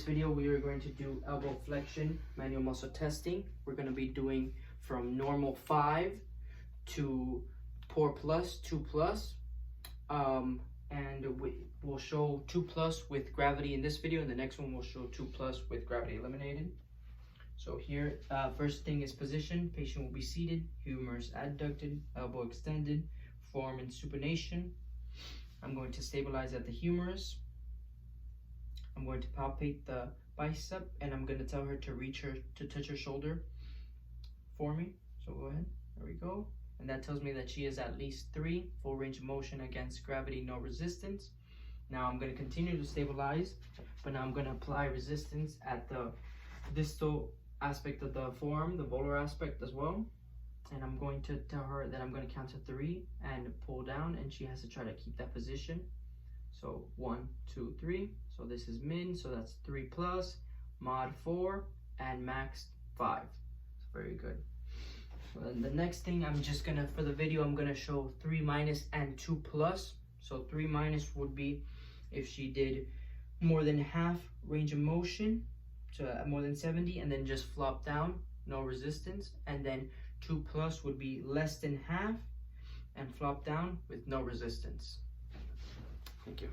video, we are going to do elbow flexion manual muscle testing. We're going to be doing from normal 5 to poor plus 2 plus. And we'll show 2 plus with gravity in this video, and the next one will show 2 plus with gravity eliminated. So here, first thing is position. Patient will be seated, humerus adducted, elbow extended, forearm in supination. I'm going to stabilize at the humerus. I'm going to palpate the bicep, and I'm going to tell her to touch her shoulder for me. So go ahead, there we go. And that tells me that she is at least 3, full range of motion against gravity, no resistance. Now I'm going to continue to stabilize, but now I'm going to apply resistance at the distal aspect of the forearm, the volar aspect as well. And I'm going to tell her that I'm going to count to 3 and pull down, and she has to try to keep that position. So 1, 2, 3. So this is min, so that's 3 plus, mod 4, and max 5. So very good. So then the next thing, I'm just gonna, for the video, I'm gonna show 3 minus and 2 plus. So 3 minus would be if she did more than half range of motion, so more than 70, and then just flop down, no resistance. And then 2 plus would be less than half and flop down with no resistance. Thank you.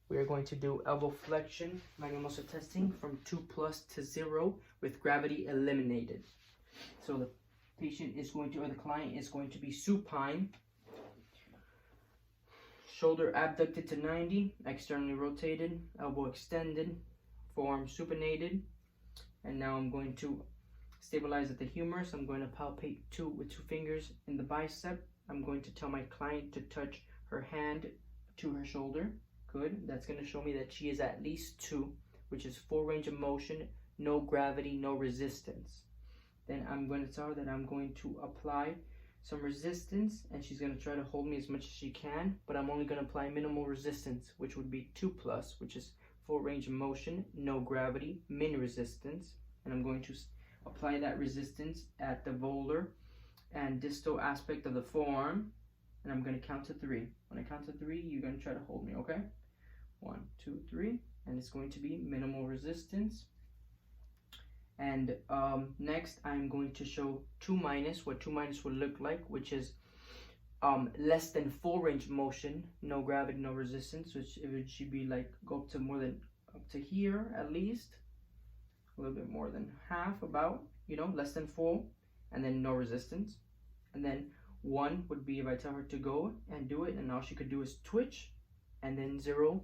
We are going to do elbow flexion manual muscle testing from 2 plus to 0 with gravity eliminated. So the patient is going to, or the client is going to be supine, shoulder abducted to 90, externally rotated, elbow extended, forearm supinated. And now I'm going to stabilize at the humerus. I'm going to palpate with 2 fingers in the bicep. I'm going to tell my client to touch her hand to her shoulder. Good. That's going to show me that she is at least 2, which is full range of motion, no gravity, no resistance. Then I'm going to tell her that I'm going to apply some resistance, and she's going to try to hold me as much as she can, but I'm only going to apply minimal resistance, which would be 2 plus, which is full range of motion, no gravity, min resistance. And I'm going to apply that resistance at the volar and distal aspect of the forearm, and I'm going to count to 3. When I count to 3, you're going to try to hold me, okay? 1, 2, 3, and it's going to be minimal resistance. And next, I'm going to show 2 minus, what 2 minus would look like, which is less than full range of motion, no gravity, no resistance, which it should be like go up to more than up to here at least, a little bit more than half, about, you know, less than full, and then no resistance. And then 1 would be if I tell her to go and do it, and all she could do is twitch, and then 0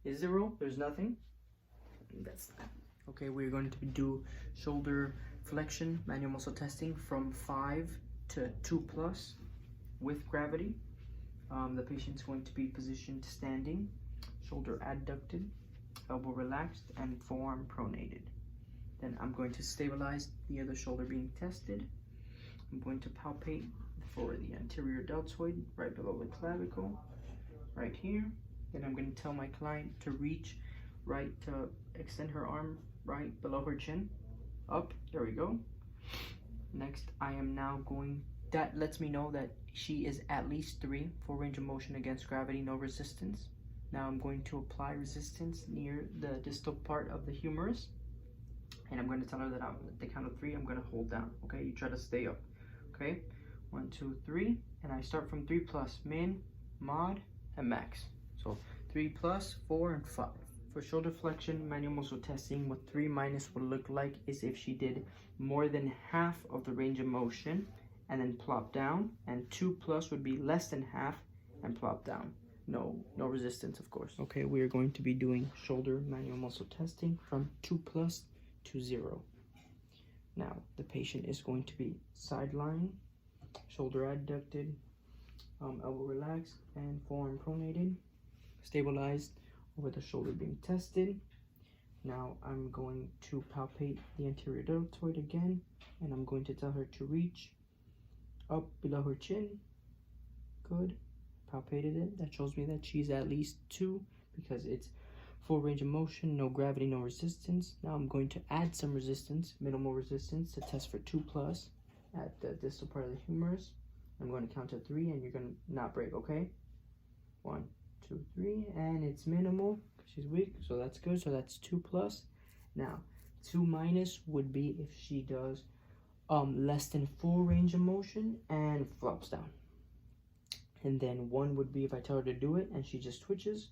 is 0, there's nothing. And that's that. Okay, we're going to do shoulder flexion manual muscle testing from 5 to 2 plus with gravity. The patient's going to be positioned standing, shoulder adducted, elbow relaxed, and forearm pronated. Then I'm going to stabilize the other shoulder being tested. I'm going to palpate for the anterior deltoid right below the clavicle, right here. Then I'm going to tell my client to reach right, to extend her arm right below her chin, up, there we go. Next, I am now going, that lets me know that she is at least 3, full range of motion against gravity, no resistance. Now I'm going to apply resistance near the distal part of the humerus, and I'm going to tell her that at the count of 3, I'm going to hold down, okay? You try to stay up, okay? 1, 2, 3, and I start from 3 plus, min, mod, and max. So 3 plus, 4, and 5. For shoulder flexion manual muscle testing, what 3 minus would look like is if she did more than half of the range of motion and then plop down, and 2 plus would be less than half and plop down. No resistance, of course. Okay, we are going to be doing shoulder manual muscle testing from 2 plus to 0. Now, the patient is going to be sideline, shoulder adducted, elbow relaxed, and forearm pronated, stabilized over the shoulder being tested. Now I'm going to palpate the anterior deltoid again, and I'm going to tell her to reach up below her chin. Good. Palpated it. That shows me that she's at least 2 because it's full range of motion, no gravity, no resistance. Now I'm going to add some resistance, minimal resistance, to test for 2 plus at the distal part of the humerus. I'm going to count to 3, and you're going to not break, okay? 1, 2, 3, and it's minimal. She's weak, so that's good. So that's 2 plus. Now, 2 minus would be if she does less than full range of motion and flops down. And then 1 would be if I tell her to do it and she just twitches,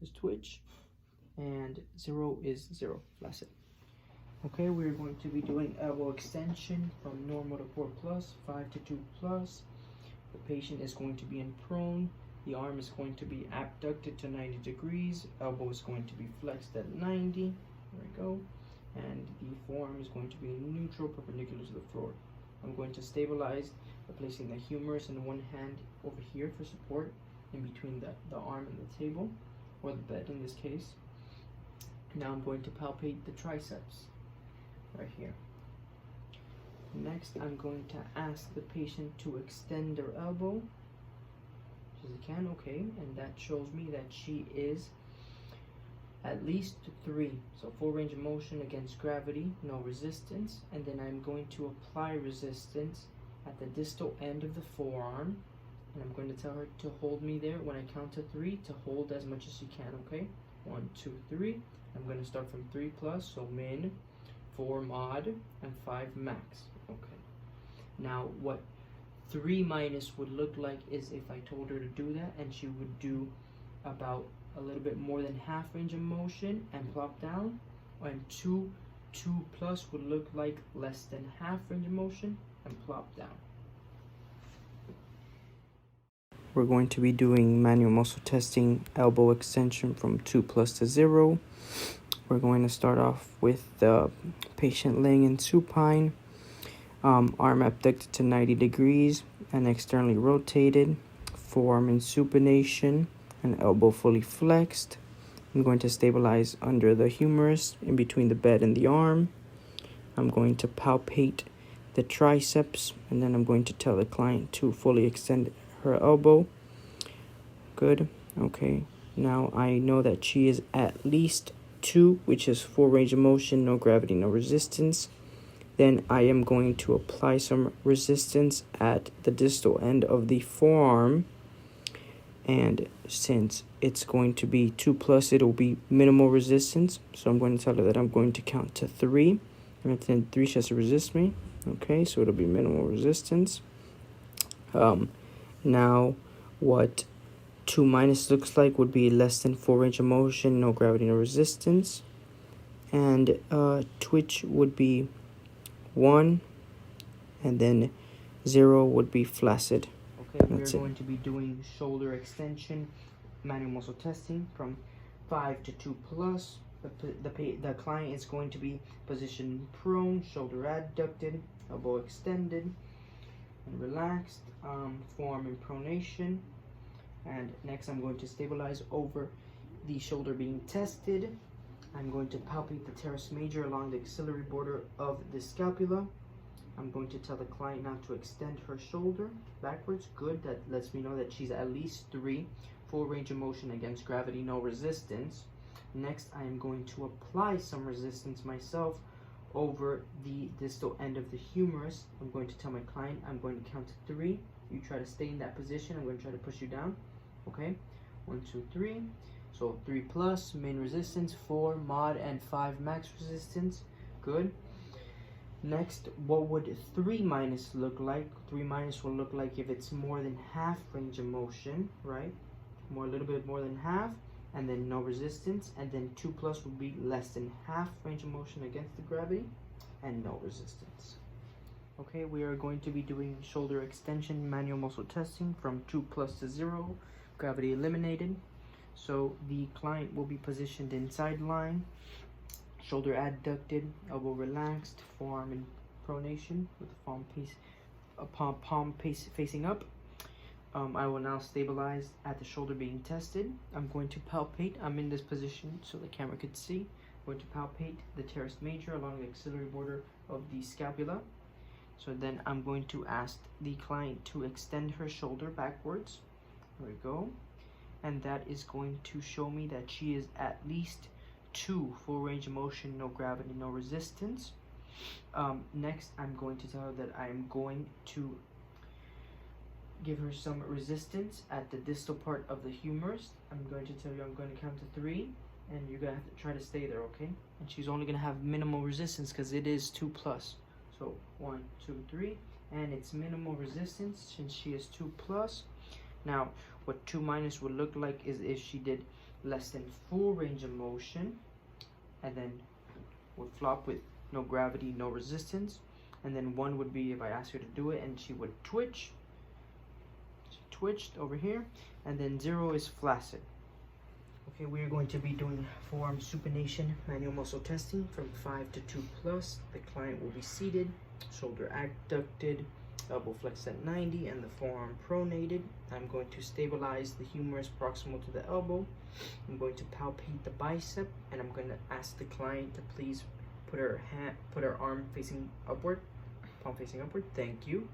just twitch. And 0 is 0, that's it. Okay, we're going to be doing elbow extension from normal to 4 plus, 5 to 2 plus. The patient is going to be in prone. The arm is going to be abducted to 90 degrees. Elbow is going to be flexed at 90. There we go. And the forearm is going to be neutral, perpendicular to the floor. I'm going to stabilize by placing the humerus in one hand over here for support in between the arm and the table, or the bed in this case. Now I'm going to palpate the triceps right here. Next, I'm going to ask the patient to extend their elbow as they can, okay, and that shows me that she is at least 3, so full range of motion against gravity, no resistance. And then I'm going to apply resistance at the distal end of the forearm, and I'm going to tell her to hold me there when I count to 3, to hold as much as she can, okay? 1, 2, 3. I'm going to start from 3 plus, so min, 4 mod, and 5 max. Okay. Now what 3 minus would look like is if I told her to do that and she would do about a little bit more than half range of motion and plop down, and 2 plus would look like less than half range of motion and plop down. We're going to be doing manual muscle testing, elbow extension from 2 plus to 0. We're going to start off with the patient laying in supine, arm abducted to 90 degrees and externally rotated, forearm in supination and elbow fully flexed. I'm going to stabilize under the humerus in between the bed and the arm. I'm going to palpate the triceps, and then I'm going to tell the client to fully extend her elbow. Good. Okay. Now I know that she is at least 2, which is full range of motion, no gravity, no resistance. Then I am going to apply some resistance at the distal end of the forearm. And since it's going to be 2 plus, it'll be minimal resistance. So I'm going to tell her that I'm going to count to 3. And then 3, she has to resist me. Okay, so it'll be minimal resistance. Now what 2 minus looks like would be less than full range of motion, no gravity, no resistance. And twitch would be 1, and then 0 would be flaccid. Okay, we're going to be doing shoulder extension, manual muscle testing from 5 to 2 plus. The client is going to be positioned prone, shoulder adducted, elbow extended and relaxed, forearm in pronation. And next I'm going to stabilize over the shoulder being tested. I'm going to palpate the teres major along the axillary border of the scapula. I'm going to tell the client now to extend her shoulder backwards. Good, that lets me know that she's at least 3, full range of motion against gravity, no resistance. Next, I am going to apply some resistance myself over the distal end of the humerus. I'm going to tell my client, I'm going to count to 3. You try to stay in that position. I'm going to try to push you down. Okay, 1, 2, 3. So 3 plus, main resistance, 4 mod, and 5 max resistance. Good. Next, what would 3 minus look like? 3 minus will look like if it's more than half range of motion, right? A little bit more than half, and then no resistance. And then 2 plus would be less than half range of motion against the gravity and no resistance. Okay, we are going to be doing shoulder extension, manual muscle testing from 2 plus to 0, gravity eliminated. So the client will be positioned inside line, shoulder adducted, elbow relaxed, forearm in pronation with the palm facing up. I will now stabilize at the shoulder being tested. I'm going to palpate. I'm in this position so the camera could see. I'm going to palpate the teres major along the axillary border of the scapula. So then I'm going to ask the client to extend her shoulder backwards. There we go. And that is going to show me that she is at least 2, full range of motion, no gravity, no resistance. Next, I'm going to tell her that I am going to give her some resistance at the distal part of the humerus. I'm going to tell you I'm going to count to 3. and you're gonna have to try to stay there, okay? And she's only gonna have minimal resistance because it is 2+. So 1, 2, 3, and it's minimal resistance since she is 2+. Now, what 2- would look like is if she did less than full range of motion, and then would flop with no gravity, no resistance. And then 1 would be if I asked her to do it and she would twitch. She twitched over here. And then 0 is flaccid. Okay, we are going to be doing forearm supination manual muscle testing from 5 to 2+. The client will be seated, shoulder abducted, elbow flexed at 90, and the forearm pronated. I'm going to stabilize the humerus proximal to the elbow. I'm going to palpate the bicep, and I'm going to ask the client to please put her arm facing upward, palm facing upward. Thank you.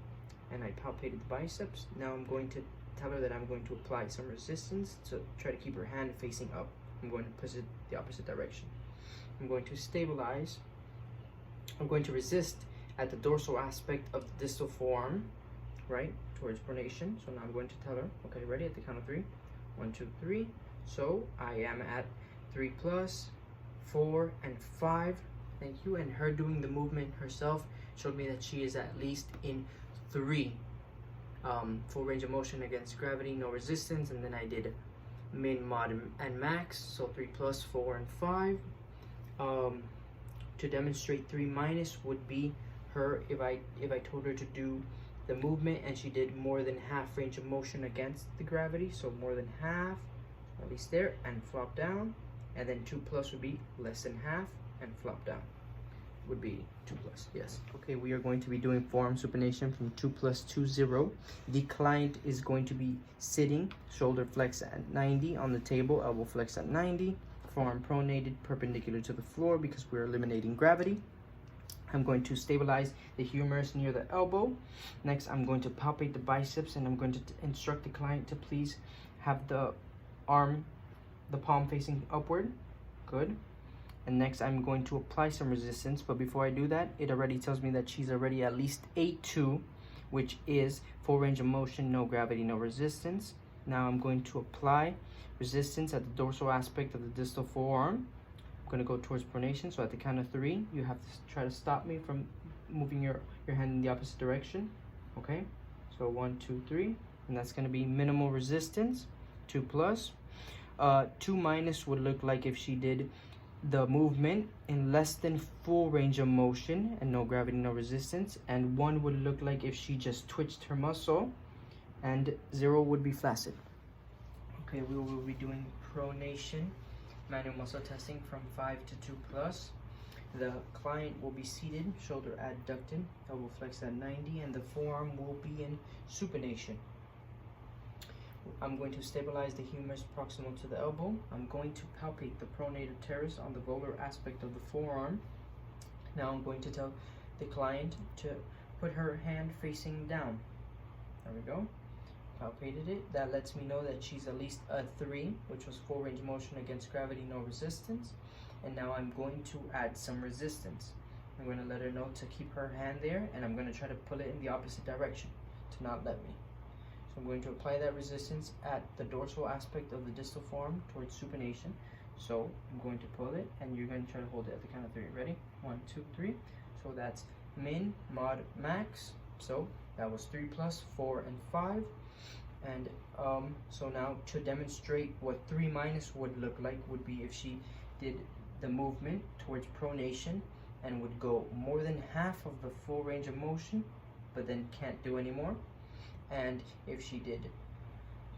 And I palpated the biceps. Now I'm going to tell her that I'm going to apply some resistance to try to keep her hand facing up. I'm going to push it the opposite direction. I'm going to stabilize. I'm going to resist at the dorsal aspect of the distal forearm, right, towards pronation. So now I'm going to tell her, okay, ready, at the count of 3. 1, 2, 3. So I am at 3+, 4, and 5. Thank you. And her doing the movement herself showed me that she is at least in 3. Full range of motion against gravity, no resistance, and then I did min, mod, and max, so 3+, 4, and 5. To demonstrate 3- would be her if I told her to do the movement and she did more than half range of motion against the gravity, so more than half, at least there, and flop down. And then 2+ would be less than half and flop down. Would be 2+, yes. Okay, we are going to be doing forearm supination from 2+ to 0. The client is going to be sitting, shoulder flexed at 90 on the table, elbow flexed at 90, forearm pronated perpendicular to the floor because we're eliminating gravity. I'm going to stabilize the humerus near the elbow. Next, I'm going to palpate the biceps, and I'm going to instruct the client to please have the palm facing upward. Good. And next I'm going to apply some resistance, but before I do that, it already tells me that she's already at least 8-2, which is full range of motion, no gravity, no resistance. Now I'm going to apply resistance at the dorsal aspect of the distal forearm. I'm going to go towards pronation, so at the count of 3, you have to try to stop me from moving your hand in the opposite direction. Okay, so 1, 2, 3, and that's going to be minimal resistance, 2+. 2- would look like if she did the movement in less than full range of motion and no gravity, no resistance. And 1 would look like if she just twitched her muscle, and 0 would be flaccid. Okay, we will be doing pronation manual muscle testing from 5 to 2+. The client will be seated, shoulder adducted, elbow flexed at 90, and the forearm will be in supination. I'm going to stabilize the humerus proximal to the elbow. I'm going to palpate the pronator teres on the volar aspect of the forearm. Now I'm going to tell the client to put her hand facing down. There we go. Palpated it. That lets me know that she's at least a 3, which was full range of motion against gravity, no resistance. And now I'm going to add some resistance. I'm going to let her know to keep her hand there, and I'm going to try to pull it in the opposite direction to not let me. So I'm going to apply that resistance at the dorsal aspect of the distal forearm towards supination. So I'm going to pull it, and you're going to try to hold it at the count of 3. Ready? 1, 2, 3. So that's min, mod, max. So that was 3+, 4, and 5. And so now to demonstrate what 3- would look like would be if she did the movement towards pronation and would go more than half of the full range of motion, but then can't do any more. And if she did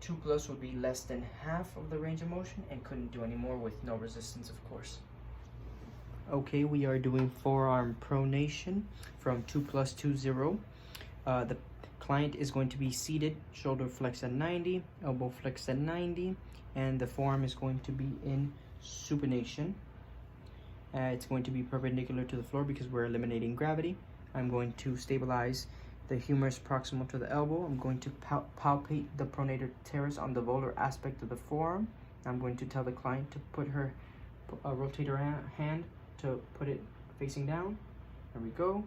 2+ would be less than half of the range of motion and couldn't do any more with no resistance, of course. Okay, we are doing forearm pronation from 2+ to 0. The client is going to be seated, shoulder flexed at 90, elbow flexed at 90, and the forearm is going to be in supination. It's going to be perpendicular to the floor because we're eliminating gravity. I'm going to stabilize the humerus proximal to the elbow. I'm going to palpate the pronator teres on the volar aspect of the forearm. I'm going to tell the client to rotate her hand to put it facing down. There we go.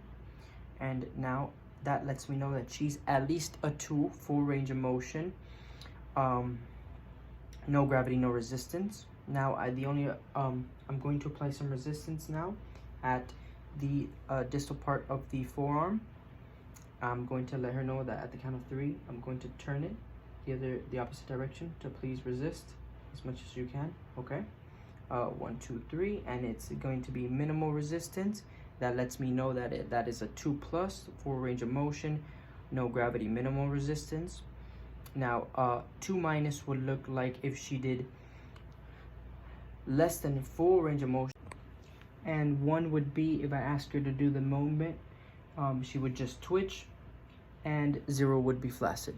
And now that lets me know that she's at least a 2, full range of motion, no gravity, no resistance. Now I'm going to apply some resistance now at the distal part of the forearm. I'm going to let her know that at the count of 3, I'm going to turn it the opposite direction to please resist as much as you can. Okay, 1, 2, 3, and it's going to be minimal resistance. That lets me know that that is a 2+, full range of motion, no gravity, minimal resistance. Now 2- would look like if she did less than full range of motion, and 1 would be if I asked her to do the movement, she would just twitch, and 0 would be flaccid.